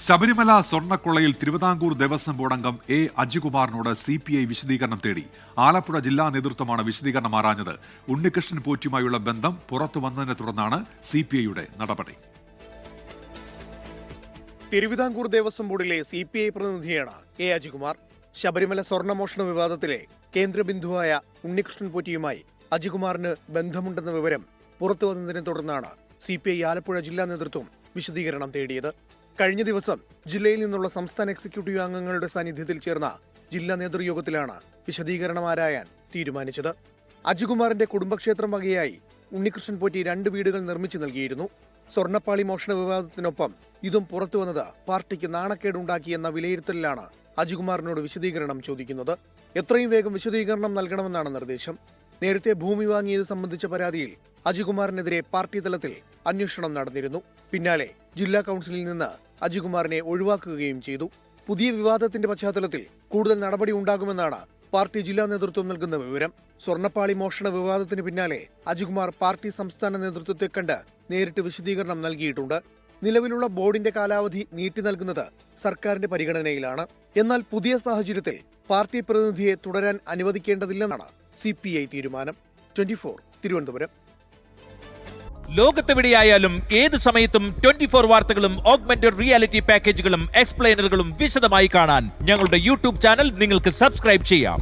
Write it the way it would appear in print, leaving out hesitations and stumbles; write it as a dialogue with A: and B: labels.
A: Sabarimala സ്വർണ്ണക്കൊള്ളയിൽ Thiruvithamkoor Devaswom board അംഗം A അജികുമാറിനോട് CPI വിശദീകരണം തേടി. ആലപ്പുഴ ജില്ലാ നേതൃത്വമാണ് വിശദീകരണം ആരാഞ്ഞത്. ഉണ്ണികൃഷ്ണൻ പോറ്റിയുമായുള്ള ബന്ധം പുറത്തു വന്നതിനെ തുടർന്നാണ് CPIയുടെ നടപടി.
B: തിരുവിതാംകൂർ ദേവസ്വം ബോർഡിലെ CPI പ്രതിനിധിയാണ് എ അജികുമാർ. ശബരിമല സ്വർണ്ണമോഷണ വിവാദത്തിലെ കേന്ദ്രബിന്ദുവായ ഉണ്ണികൃഷ്ണൻ പോറ്റിയുമായി അജികുമാറിന് ബന്ധമുണ്ടെന്ന വിവരം പുറത്തു വന്നതിനെ തുടർന്നാണ് CPI ആലപ്പുഴ ജില്ലാ നേതൃത്വം വിശദീകരണം തേടിയത്. കഴിഞ്ഞ ദിവസം ജില്ലയിൽ നിന്നുള്ള സംസ്ഥാന എക്സിക്യൂട്ടീവ് അംഗങ്ങളുടെ സാന്നിധ്യത്തിൽ ചേർന്ന ജില്ലാ നേതൃയോഗത്തിലാണ് വിശദീകരണം ആരായാൻ തീരുമാനിച്ചത്. അജികുമാറിന്റെ കുടുംബക്ഷേത്രം വകയായി ഉണ്ണികൃഷ്ണൻ പോറ്റി 2 വീടുകൾ നിർമ്മിച്ചു നൽകിയിരുന്നു. സ്വർണ്ണപ്പാളി മോഷണ വിവാദത്തിനൊപ്പം ഇതും പുറത്തുവന്നത് പാർട്ടിക്ക് നാണക്കേടുണ്ടാക്കിയെന്ന വിലയിരുത്തലിലാണ് അജികുമാറിനോട് വിശദീകരണം ചോദിക്കുന്നത്. എത്രയും വേഗം വിശദീകരണം നൽകണമെന്നാണ് നിർദ്ദേശം. നേരത്തെ ഭൂമി വാങ്ങിയത് സംബന്ധിച്ച പരാതിയിൽ അജികുമാറിനെതിരെ പാർട്ടി തലത്തിൽ അന്വേഷണം നടന്നിരുന്നു. പിന്നാലെ ജില്ലാ കൌൺസിലിൽ നിന്ന് അജികുമാറിനെ ഒഴിവാക്കുകയും ചെയ്തു. പുതിയ വിവാദത്തിന്റെ പശ്ചാത്തലത്തിൽ കൂടുതൽ നടപടി ഉണ്ടാകുമെന്നാണ് പാർട്ടി ജില്ലാ നേതൃത്വം നൽകുന്ന വിവരം. സ്വർണ്ണപ്പാളി മോഷണ വിവാദത്തിന് പിന്നാലെ അജികുമാർ പാർട്ടി സംസ്ഥാന നേതൃത്വത്തെ കണ്ട് നേരിട്ട് വിശദീകരണം നൽകിയിട്ടുണ്ട്. നിലവിലുള്ള ബോർഡിന്റെ കാലാവധി നീട്ടി നൽകുന്നത് സർക്കാരിന്റെ പരിഗണനയിലാണ്. എന്നാൽ പുതിയ സാഹചര്യത്തിൽ പാർട്ടി പ്രതിനിധിയെ തുടരാൻ അനുവദിക്കേണ്ടതില്ലെന്നാണ് CPI തീരുമാനം. 24 തിരുവനന്തപുരം.
C: ലോകത്തെവിടെയായാലും ഏത് സമയത്തും 24 വാർത്തകളും ഓഗ്മെന്റഡ് റിയാലിറ്റി പാക്കേജുകളും എക്സ്പ്ലെയിനറുകളും വിശദമായി കാണാൻ ഞങ്ങളുടെ YouTube ചാനൽ നിങ്ങൾക്ക് സബ്സ്ക്രൈബ് ചെയ്യാം.